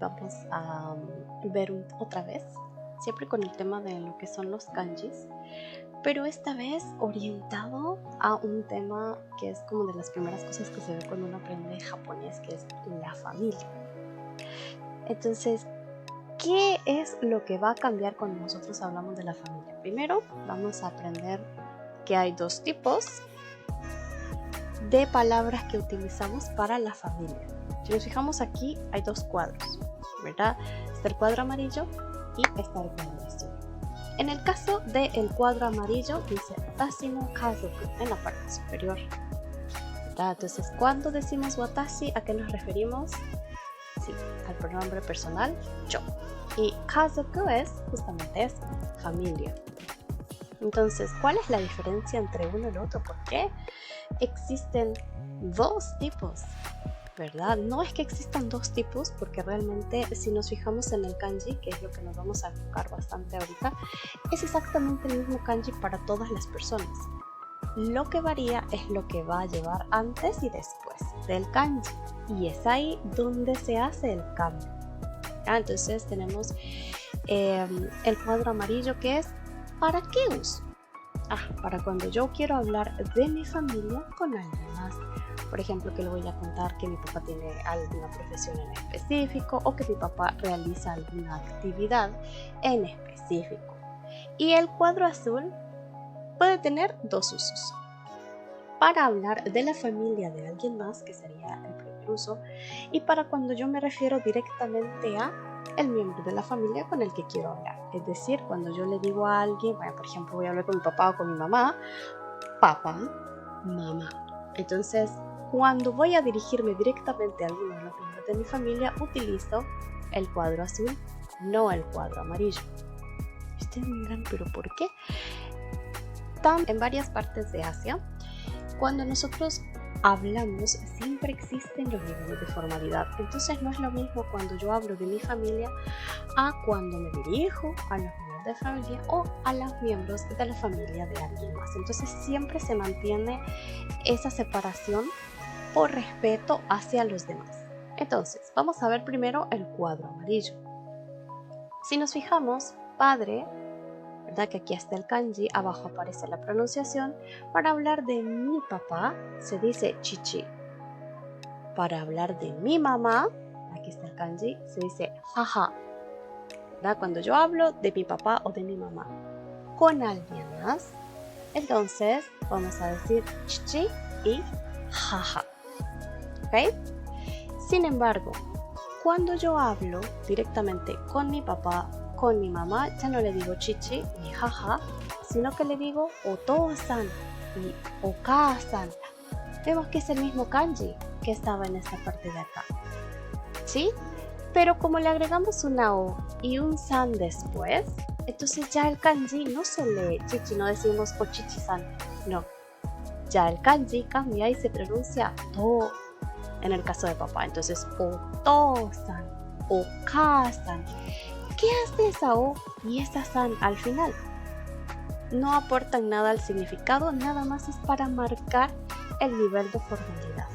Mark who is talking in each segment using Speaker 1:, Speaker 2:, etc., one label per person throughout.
Speaker 1: vamos a ver otra vez, siempre con el tema de lo que son los kanjis, pero esta vez orientado a un tema que es como de las primeras cosas que se ve cuando uno aprende japonés, que es la familia. Entonces, ¿qué es lo que va a cambiar cuando nosotros hablamos de la familia? Primero, vamos a aprender que hay dos tipos de palabras que utilizamos para la familia. Si nos fijamos aquí, hay dos cuadros, ¿verdad? Está el cuadro amarillo y está el cuadro azul. En el caso del cuadro amarillo, dice Watashi no kazoku en la parte superior, ¿verdad? Entonces, cuando decimos watashi, ¿a qué nos referimos? Sí, al pronombre personal, yo. Y kazoku es justamente eso, familia. Entonces, ¿cuál es la diferencia entre uno y el otro? ¿Por qué existen dos tipos? ¿Verdad? No es que existan dos tipos, porque realmente si nos fijamos en el kanji, que es lo que nos vamos a enfocar bastante ahorita, es exactamente el mismo kanji para todas las personas. Lo que varía es lo que va a llevar antes y después del kanji, y es ahí donde se hace el cambio. Entonces tenemos el cuadro amarillo, que es ¿para qué uso? Para cuando yo quiero hablar de mi familia con alguien más. Por ejemplo, que le voy a contar que mi papá tiene alguna profesión en específico o que mi papá realiza alguna actividad en específico. Y el cuadro azul puede tener dos usos. Para hablar de la familia de alguien más, que sería el primer uso, y para cuando yo me refiero directamente a el miembro de la familia con el que quiero hablar. Es decir, cuando yo le digo a alguien, bueno, por ejemplo, voy a hablar con mi papá o con mi mamá, papá, mamá. Entonces, cuando voy a dirigirme directamente a alguno de los miembros de mi familia, utilizo el cuadro azul, no el cuadro amarillo. Ustedes me dirán, ¿pero por qué? En varias partes de Asia, cuando nosotros hablamos, siempre existen los niveles de formalidad. Entonces no es lo mismo cuando yo hablo de mi familia a cuando me dirijo a los miembros de familia o a los miembros de la familia de alguien más. Entonces siempre se mantiene esa separación por respeto hacia los demás. Entonces vamos a ver primero el cuadro amarillo. Si nos fijamos, padre, ¿verdad? Que aquí está el kanji, abajo aparece la pronunciación. Para hablar de mi papá se dice chichi. Para hablar de mi mamá, aquí está el kanji, se dice haha. ¿Verdad? Cuando yo hablo de mi papá o de mi mamá con alguien más, entonces vamos a decir chichi y haha. ¿Ok? Sin embargo, cuando yo hablo directamente con mi papá, con mi mamá, ya no le digo chichi ni jaja, sino que le digo otou-san y okaa-san. Vemos que es el mismo kanji que estaba en esta parte de acá, ¿sí? Pero como le agregamos una o y un san después, entonces ya el kanji no se lee chichi, no decimos ochichi-san, no. Ya el kanji cambia y se pronuncia to en el caso de papá. Entonces otou-san, okaa-san. ¿Qué hace esa O y esa san al final? No aportan nada al significado, nada más es para marcar el nivel de formalidad.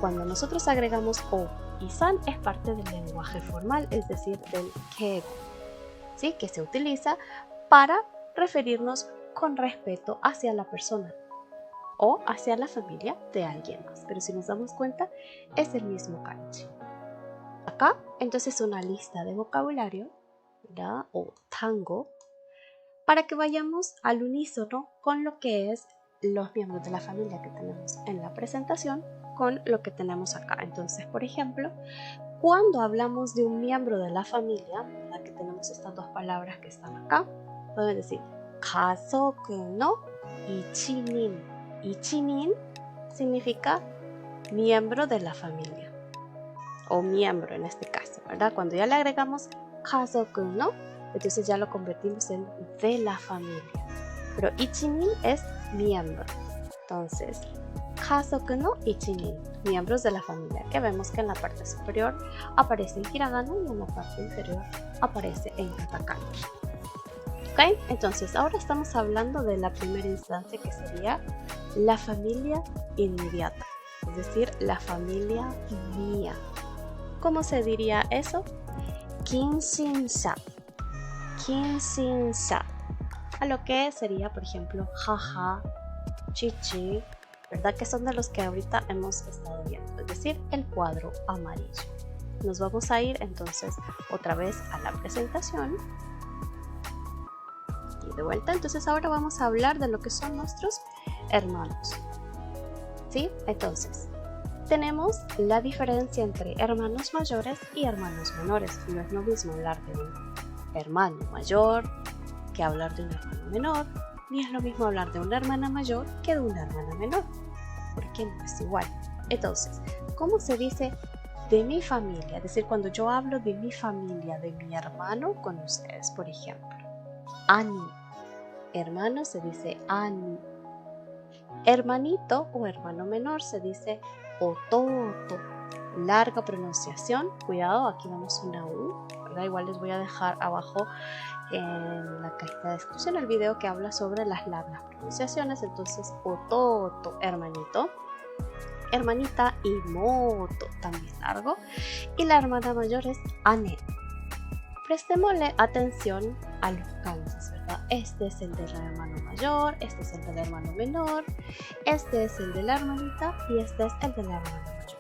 Speaker 1: Cuando nosotros agregamos O y san es parte del lenguaje formal, es decir, del keigo, ¿sí? Que se utiliza para referirnos con respeto hacia la persona o hacia la familia de alguien más. Pero si nos damos cuenta, es el mismo kanji. Acá, entonces, una lista de vocabulario, ¿verdad? O tango, para que vayamos al unísono con lo que es los miembros de la familia que tenemos en la presentación con lo que tenemos acá. Entonces, por ejemplo, cuando hablamos de un miembro de la familia, ¿verdad? Que tenemos estas dos palabras que están acá, podemos decir kazoku no ichinin. Ichinin significa miembro de la familia, o miembro en este caso, ¿verdad? Cuando ya le agregamos kazoku no, entonces ya lo convertimos en de la familia. Pero ichinin es miembro. Entonces, kazoku no ichinin, miembros de la familia, que vemos que en la parte superior aparece en hiragana y en la parte inferior aparece en katakana. ¿Ok? Entonces, ahora estamos hablando de la primera instancia, que sería la familia inmediata, es decir, la familia mía. ¿Cómo se diría eso? kinsinsa, kinsinsa, a lo que sería, por ejemplo, jaja, chichi, ¿verdad? Que son de los que ahorita hemos estado viendo, es decir, el cuadro amarillo. Nos vamos a ir entonces otra vez a la presentación. Y de vuelta, entonces ahora vamos a hablar de lo que son nuestros hermanos. ¿Sí? Entonces, tenemos la diferencia entre hermanos mayores y hermanos menores. No es lo mismo hablar de un hermano mayor que hablar de un hermano menor, ni es lo mismo hablar de una hermana mayor que de una hermana menor, porque no es igual. Entonces, ¿cómo se dice de mi familia? Es decir, cuando yo hablo de mi familia, de mi hermano con ustedes, por ejemplo, Ani. Hermano se dice Ani. Hermanito o hermano menor se dice Ototo. Larga pronunciación, cuidado, aquí vemos una U, ¿verdad? Igual les voy a dejar abajo en la cajita de descripción el video que habla sobre las largas pronunciaciones. Entonces, Ototo, hermanito. Hermanita, Imoto, también largo. Y la hermana mayor es Ane. Prestémosle atención a los kanjis, ¿verdad? Este es el del hermano mayor, este es el del hermano menor, este es el de la hermanita y este es el de la hermana mayor.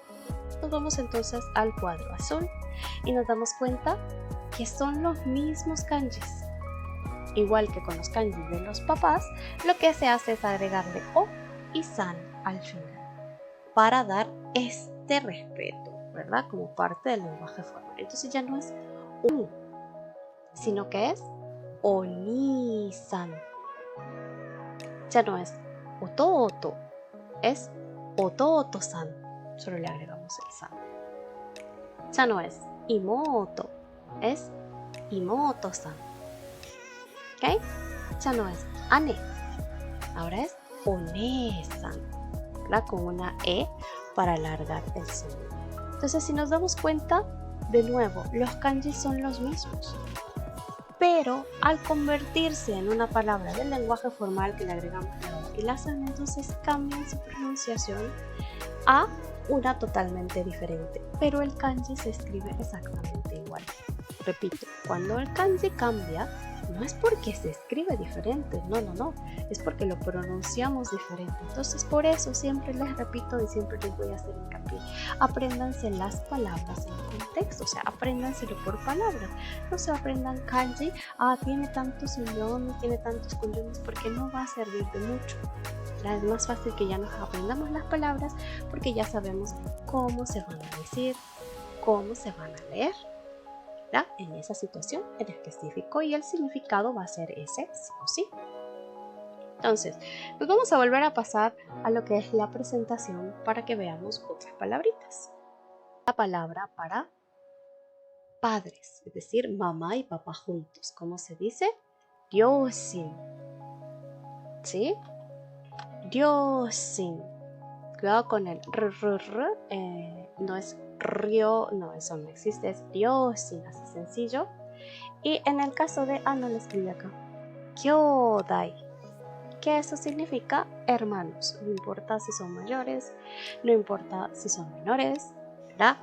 Speaker 1: Nos vamos entonces al cuadro azul y nos damos cuenta que son los mismos kanjis. Igual que con los kanjis de los papás, lo que se hace es agregarle O y San al final para dar este respeto, ¿verdad? Como parte del lenguaje formal. Entonces ya no es un, sino que es Oni-san. Ya no es Ototo, es Ototo-san. Solo le agregamos el san. Ya no es Imoto, es Imoto-san. ¿Ok? Ya no es Ane, ahora es One-san, ¿verdad? Con una E para alargar el sonido. Entonces, si nos damos cuenta, de nuevo, los kanjis son los mismos, pero al convertirse en una palabra del lenguaje formal que le agregamos la O y la san, entonces cambian su pronunciación a una totalmente diferente, pero el kanji se escribe exactamente igual. Repito, cuando el kanji cambia, no es porque se escribe diferente, no, es porque lo pronunciamos diferente. Entonces, por eso siempre les repito y siempre les voy a hacer hincapié: apréndanse las palabras en contexto, o sea, apréndanselo por palabras. No se aprendan kanji, tiene tantos sinónimos, tiene tantos conjunctos, porque no va a servir de mucho. Es más fácil que ya nos aprendamos las palabras porque ya sabemos cómo se van a decir, cómo se van a leer, ¿verdad? En esa situación en específico, y el significado va a ser ese, sí o sí. Entonces, pues vamos a volver a pasar a lo que es la presentación para que veamos otras palabritas. La palabra para padres, es decir, mamá y papá juntos. ¿Cómo se dice? Ryoshin. ¿Sí? Ryoshin. Cuidado con el no es ryo, no, eso no existe, es ryoshin, así sencillo. Y en el caso de, no lo escribí acá, kyodai, que eso significa hermanos, no importa si son mayores, no importa si son menores, ¿verdad?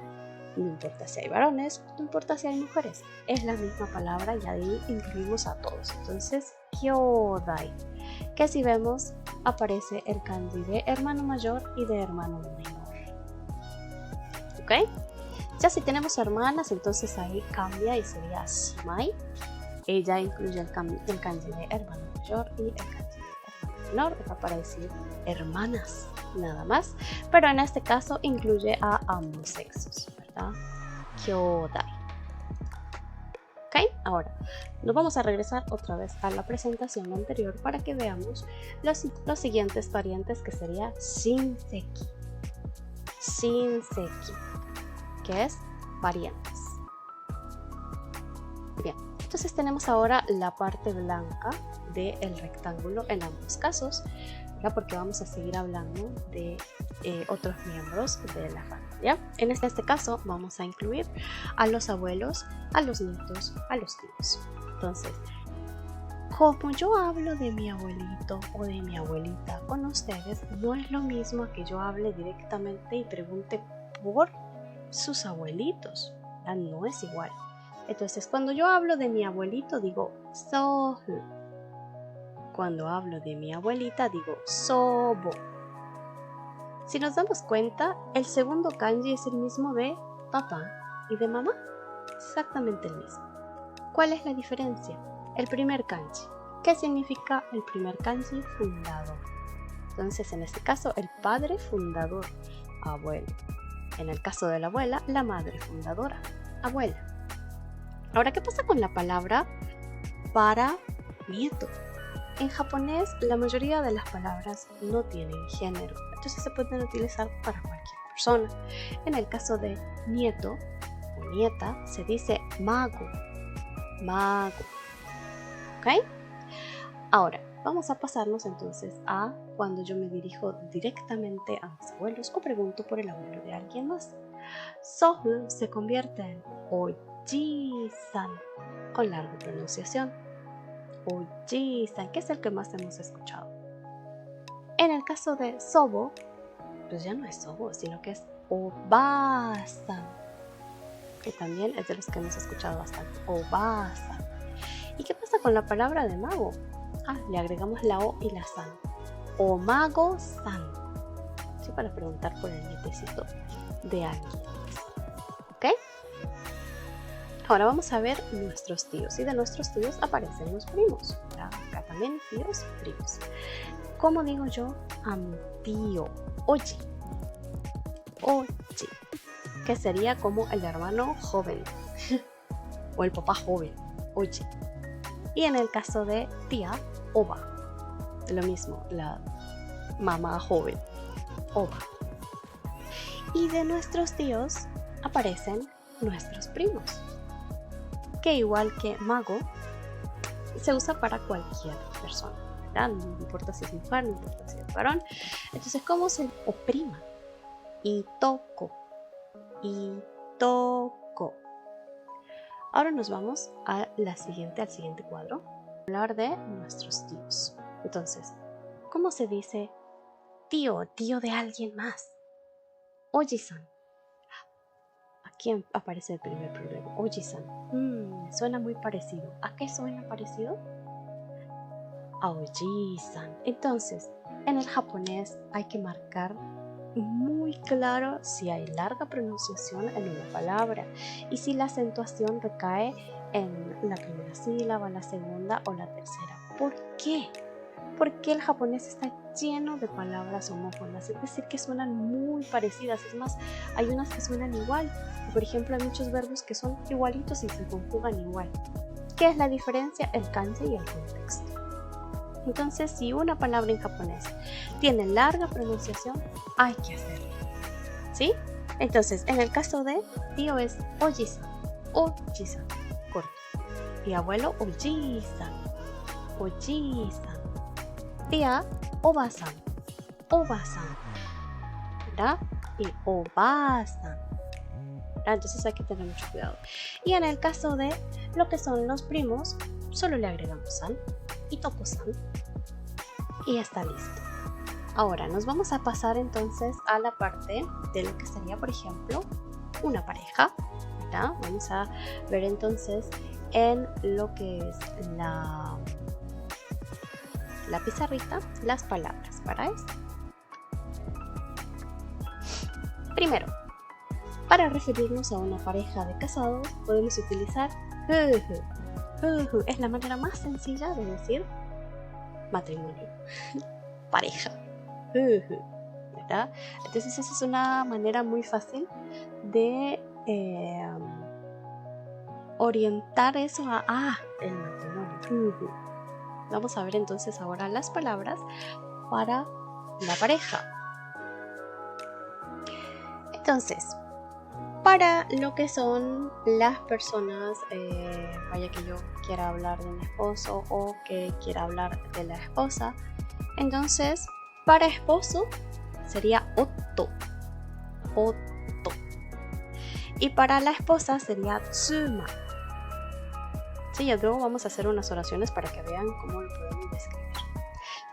Speaker 1: No importa si hay varones, no importa si hay mujeres, es la misma palabra y ahí incluimos a todos. Entonces, kyodai, que si vemos aparece el kanji de hermano mayor y de hermano menor. ¿Ok? Ya si tenemos hermanas, entonces ahí cambia y sería shimai. Ella incluye el kanji de hermano mayor y el kanji de hermano menor, está para decir hermanas, nada más. Pero en este caso incluye a ambos sexos, ¿verdad? Kyodai. ¿Ok? Ahora, nos vamos a regresar otra vez a la presentación anterior para que veamos los siguientes parientes, que sería shinseki. Shinseki, que es parientes. Bien, entonces tenemos ahora la parte blanca del rectángulo en ambos casos, ¿verdad? Porque vamos a seguir hablando de otros miembros de la familia. En este caso vamos a incluir a los abuelos, a los nietos, a los tíos. Entonces, como yo hablo de mi abuelito o de mi abuelita con ustedes, no es lo mismo que yo hable directamente y pregunte por sus abuelitos, ¿verdad? No es igual. Entonces, cuando yo hablo de mi abuelito, digo sohu. Cuando hablo de mi abuelita, digo sobo. Si nos damos cuenta, el segundo kanji es el mismo de papá y de mamá. Exactamente el mismo. ¿Cuál es la diferencia? El primer kanji. ¿Qué significa el primer kanji? Fundador. Entonces, en este caso, el padre fundador, abuelo. En el caso de la abuela, la madre fundadora, abuela. Ahora, ¿qué pasa con la palabra para nieto? En japonés, la mayoría de las palabras no tienen género, entonces se pueden utilizar para cualquier persona. En el caso de nieto o nieta, se dice mago. Mago. ¿Ok? Ahora, vamos a pasarnos entonces a cuando yo me dirijo directamente a mis abuelos o pregunto por el abuelo de alguien más. Sohu se convierte en oji-san con larga pronunciación. Oji-san, que es el que más hemos escuchado. En el caso de sobo, pues ya no es sobo, sino que es oba-san, que también es de los que hemos escuchado bastante. Oba-san. ¿Y qué pasa con la palabra de mago? Le agregamos la O y la san. Omago-san. Sí, para preguntar por el nietecito de alguien. ¿Ok? Ahora vamos a ver nuestros tíos. Y de nuestros tíos aparecen los primos. Acá también tíos, primos. ¿Cómo digo yo a mi tío? Oji. Oji. Que sería como el hermano joven. O el papá joven. Oji. Y en el caso de tía, oba. Lo mismo, la mamá joven. Oba. Y de nuestros tíos aparecen nuestros primos. Que igual que mago, se usa para cualquier persona, ¿verdad? No importa si es mujer, no importa si es varón. Entonces, ¿cómo se oprima? Itoko. Itoko. Ahora nos vamos al siguiente cuadro. Hablar de nuestros tíos. Entonces, ¿cómo se dice tío de alguien más? Oji-san. Aquí aparece el primer problema. Oji-san. Suena muy parecido. ¿A qué suena parecido? A Oji-san. Entonces, en el japonés hay que marcar muy claro si hay larga pronunciación en una palabra y si la acentuación recae en la primera sílaba, la segunda o la tercera. ¿Por qué? Porque el japonés está lleno de palabras homófonas, es decir, que suenan muy parecidas. Es más, hay unas que suenan igual. Por ejemplo, hay muchos verbos que son igualitos y se conjugan igual. ¿Qué es la diferencia? El kanji y el contexto. Entonces, si una palabra en japonés tiene larga pronunciación, hay que hacerlo, ¿sí? Entonces, en el caso de tío es oji-san, oji-san, corto. Y abuelo, oji-san, oji-san. Tía, oba-san, oba-san, ¿verdad? Y oba-san, ¿verdad? Entonces hay que tener mucho cuidado. Y en el caso de lo que son los primos, solo le agregamos san y toko-san y ya está listo. Ahora nos vamos a pasar entonces a la parte de lo que sería, por ejemplo, una pareja, ¿verdad? Vamos a ver entonces en lo que es la pizarrita las palabras para esto. Primero, para referirnos a una pareja de casados podemos utilizar es la manera más sencilla de decir matrimonio, pareja, ¿verdad? Entonces esa es una manera muy fácil de orientar eso a el matrimonio. Vamos a ver entonces ahora las palabras para la pareja. Entonces, para lo que son las personas, vaya que yo quiera hablar de mi esposo o que quiera hablar de la esposa, entonces para esposo sería otto, otto, y para la esposa sería tsuma. Sí, y luego vamos a hacer unas oraciones para que vean cómo lo podemos describir.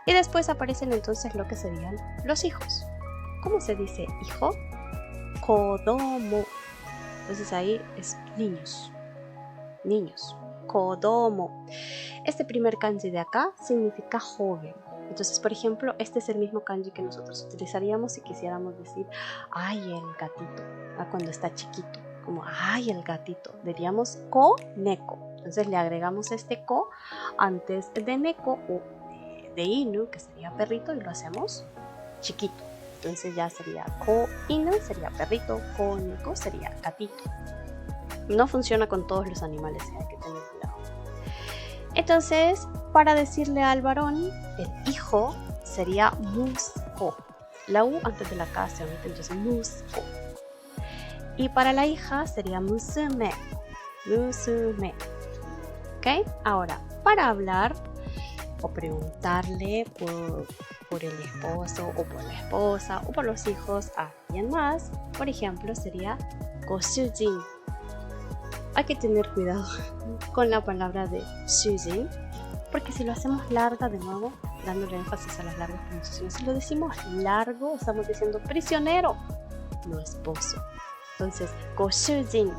Speaker 1: Y después aparecen entonces lo que serían los hijos. ¿Cómo se dice hijo? Kodomo. Entonces ahí es niños. niños. Kodomo. Este primer kanji de acá significa joven. Entonces, por ejemplo, este es el mismo kanji que nosotros utilizaríamos si quisiéramos decir, ay, el gatito, cuando está chiquito, como, ay, el gatito. Diríamos ko, neko. Entonces le agregamos este ko antes de neko o de inu, que sería perrito, y lo hacemos chiquito. Entonces ya sería ko inu, sería perrito, ko neko sería gatito. No funciona con todos los animales, hay que tener cuidado. Entonces, para decirle al varón, el hijo sería musko. La U antes de la K se omite, entonces musko. Y para la hija sería musume. Musume. ¿Ok? Ahora, para hablar o preguntarle por el esposo o por la esposa o por los hijos a alguien más, por ejemplo, sería goshujin. Hay que tener cuidado con la palabra de shujin, porque si lo hacemos larga de nuevo, dándole énfasis a las largas pronunciaciones, si lo decimos largo, estamos diciendo prisionero, no esposo. Entonces, goshujin,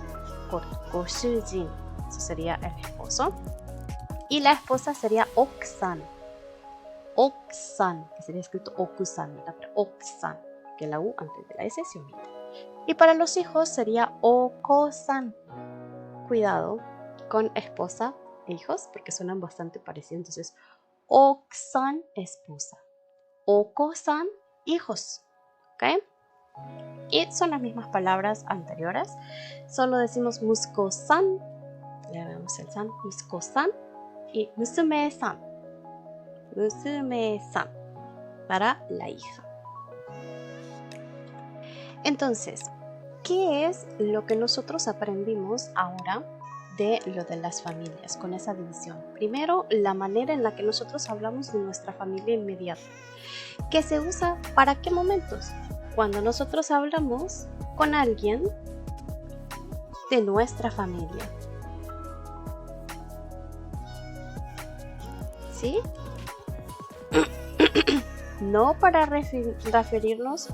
Speaker 1: corto, goshujin, eso sería el esposo. Y la esposa sería oksan. Oksan, que sería escrito okusan, pero oksan, que la U antes de la S se omite. Y para los hijos sería okosan. Cuidado con esposa e hijos porque suenan bastante parecidos. Entonces, oksan, esposa. Okosan, hijos. ¿Ok? Y son las mismas palabras anteriores. Solo decimos musko-san. Le vemos el san. Musko-san. Y musume-san. Musume-san. Para la hija. Entonces, ¿qué es lo que nosotros aprendimos ahora de lo de las familias con esa división? Primero, la manera en la que nosotros hablamos de nuestra familia inmediata. ¿Qué se usa para qué momentos? Cuando nosotros hablamos con alguien de nuestra familia. ¿Sí? No para referirnos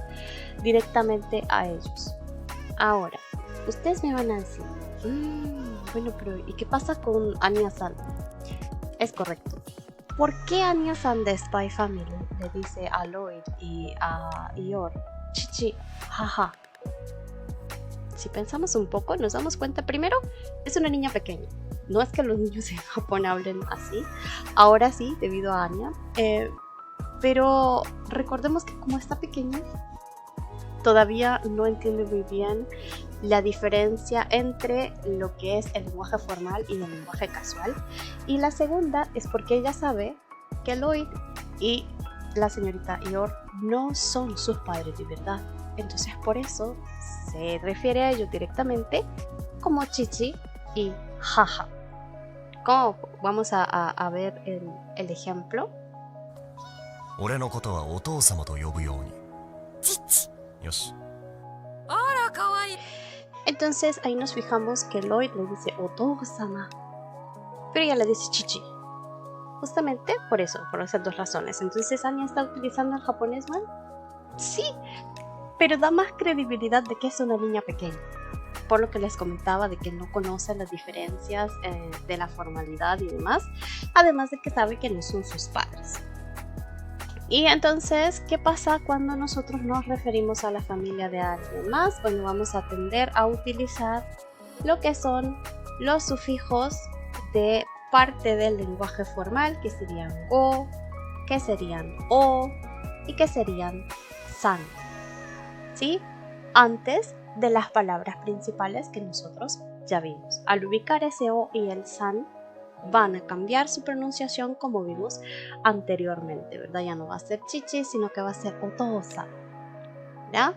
Speaker 1: directamente a ellos. Ahora, ustedes me van a decir, bueno, pero ¿y qué pasa con Anya-san? Es correcto. ¿Por qué Anya-san de Spy Family le dice a Lloyd y a Ior, chichi, jaja? Si pensamos un poco, nos damos cuenta, primero, es una niña pequeña. No es que los niños en Japón hablen así. Ahora sí, debido a Anya. Pero recordemos que como está pequeña, todavía no entiende muy bien la diferencia entre lo que es el lenguaje formal y el lenguaje casual. Y la segunda es porque ella sabe que Lloyd y la señorita Ior no son sus padres de verdad. Entonces por eso se refiere a ellos directamente como chichi y jaja. ¿Cómo? Vamos a ver el ejemplo. Entonces ahí nos fijamos que Lloyd le dice Otou-sama, pero ella le dice chichi. Justamente por eso, por esas dos razones. Entonces Anya está utilizando el japonés mal. Sí, pero da más credibilidad de que es una niña pequeña. Por lo que les comentaba de que no conoce las diferencias de la formalidad y demás. Además de que sabe que no son sus padres. Y entonces, ¿qué pasa cuando nosotros nos referimos a la familia de alguien más? Bueno, vamos a tender a utilizar lo que son los sufijos de parte del lenguaje formal, que serían go, que serían o y que serían san. ¿Sí? Antes de las palabras principales que nosotros ya vimos. Al ubicar ese o y el san, van a cambiar su pronunciación como vimos anteriormente, ¿verdad? Ya no va a ser chichi, sino que va a ser otosa, ¿ya?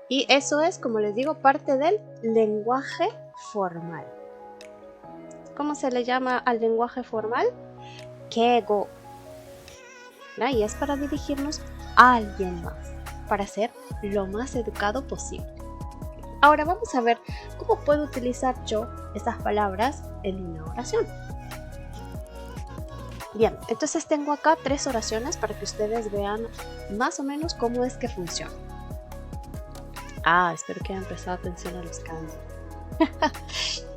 Speaker 1: Y eso es, como les digo, parte del lenguaje formal. ¿Cómo se le llama al lenguaje formal? Keigo, ¿ya? Y es para dirigirnos a alguien más, para ser lo más educado posible. Ahora vamos a ver cómo puedo utilizar yo esas palabras en una oración. Bien, entonces tengo acá 3 oraciones para que ustedes vean más o menos cómo es que funciona. Espero que hayan prestado atención a los kanji.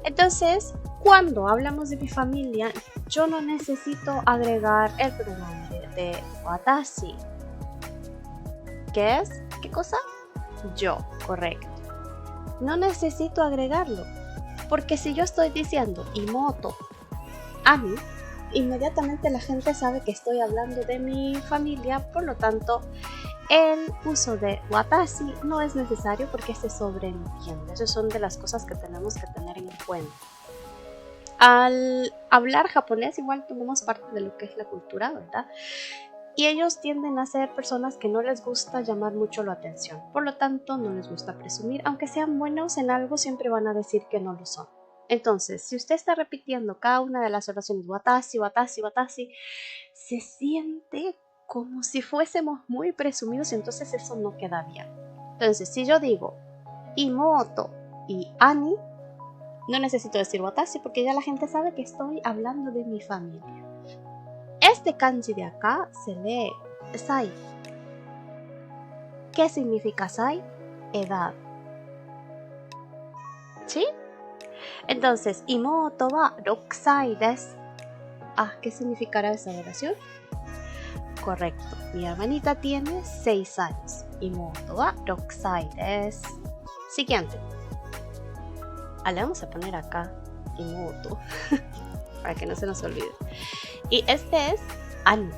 Speaker 1: Entonces, Cuando hablamos de mi familia, yo no necesito agregar el pronombre de watashi. ¿Qué es? ¿Qué cosa? Yo, correcto. No necesito agregarlo, porque si yo estoy diciendo imoto, ani, inmediatamente la gente sabe que estoy hablando de mi familia, por lo tanto, el uso de watashi no es necesario porque se sobreentiende. Esas son de las cosas que tenemos que tener en cuenta. Al hablar japonés igual tomamos parte de lo que es la cultura, ¿verdad? Y ellos tienden a ser personas que no les gusta llamar mucho la atención. Por lo tanto, no les gusta presumir. Aunque sean buenos en algo, siempre van a decir que no lo son. Entonces, si usted está repitiendo cada una de las oraciones watashi, watashi, watashi, se siente como si fuésemos muy presumidos y entonces eso no queda bien. Entonces, si yo digo imoto y ani, no necesito decir watashi porque ya la gente sabe que estoy hablando de mi familia. Este kanji de acá se lee sai. ¿Qué significa sai? Edad. ¿Sí? Entonces, imoto wa 6 sai desu. ¿Qué significará esa oración? Correcto. Mi hermanita tiene 6 años. Imoto wa 6 sai desu. Siguiente. Le vamos a poner acá imoto para que no se nos olvide. Y este es ani.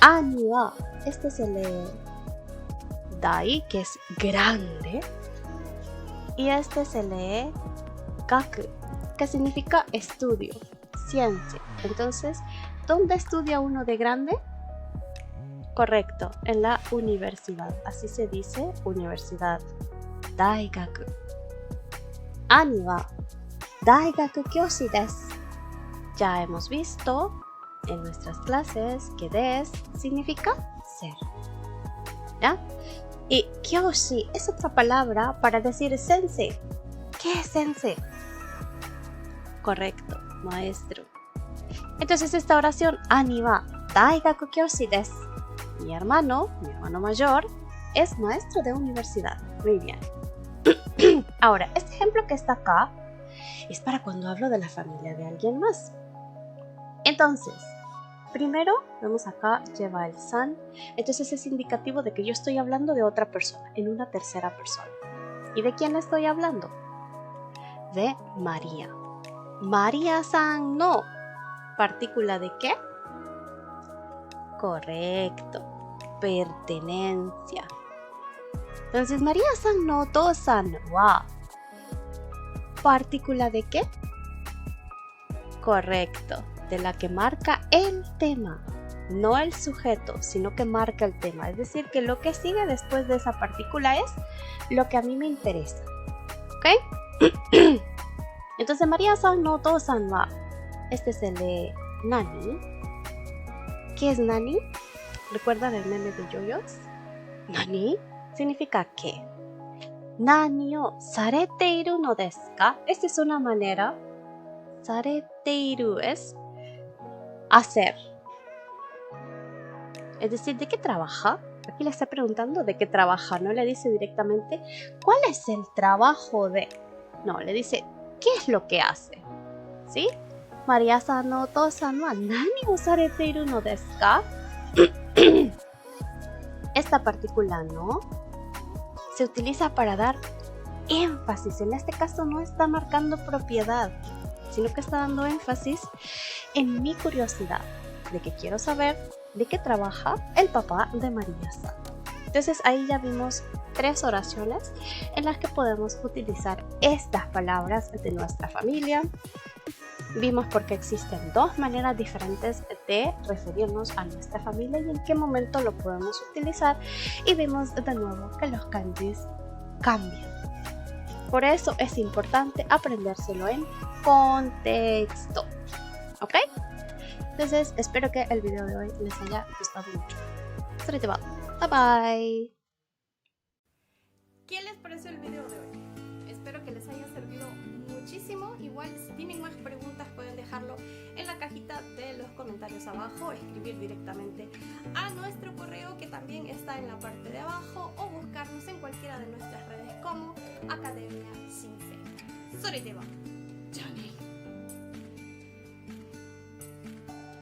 Speaker 1: Ani wa, este se lee dai, que es grande. Y este se lee gaku, que significa estudio, ciencia. Entonces, ¿dónde estudia uno de grande? Correcto, en la universidad. Así se dice universidad. Daigaku. Ani wa daigaku kyoshi desu. Ya hemos visto en nuestras clases que des significa ser, ¿ya? Y kyoshi es otra palabra para decir sensei. ¿Qué es sensei? Correcto, maestro. Entonces esta oración, ani wa daigaku kyoshi desu. Mi hermano mayor, es maestro de universidad. Muy bien. Ahora, este ejemplo que está acá es para cuando hablo de la familia de alguien más. Entonces, primero, vemos acá, lleva el san. Entonces es indicativo de que yo estoy hablando de otra persona, en una tercera persona. ¿Y de quién estoy hablando? De María. María-san no. ¿Partícula de qué? Correcto. Pertenencia. Entonces, María-san no to-san wa. ¿Partícula de qué? Correcto. De la que marca el tema, no el sujeto, sino que marca el tema. Es decir, que lo que sigue después de esa partícula es lo que a mí me interesa. ¿Ok? Entonces, María-san no to-san wa. Este se lee nani. ¿Qué es nani? ¿Recuerdan el meme de yoyos? Nani significa qué. Nani o sarete iru no desu ka? Esta es una manera. Sarete iru es hacer. Es decir, ¿de qué trabaja? Aquí le está preguntando de qué trabaja. No le dice directamente ¿cuál es el trabajo de? No, le dice ¿qué es lo que hace? ¿Sí? María-san no otou-san wa nani o sarete iru no desu ka? Esta partícula no se utiliza para dar énfasis. En este caso no está marcando propiedad, sino que está dando énfasis en mi curiosidad de que quiero saber de qué trabaja el papá de María-san. Entonces ahí ya vimos 3 oraciones en las que podemos utilizar estas palabras de nuestra familia. Vimos por qué existen 2 maneras diferentes de referirnos a nuestra familia y en qué momento lo podemos utilizar. Y vimos de nuevo que los kanjis cambian. Por eso es importante aprendérselo en contexto. ¿Ok? Entonces espero que el video de hoy les haya gustado mucho. Bye bye.
Speaker 2: ¿Qué les pareció el video de hoy? Espero que les haya servido muchísimo. Igual si tienen más preguntas pueden dejarlo en la cajita de los comentarios abajo, escribir directamente a nuestro correo que también está en la parte de abajo, o buscarnos en cualquiera de nuestras redes como Academia Shinsei. それでは、じゃあね。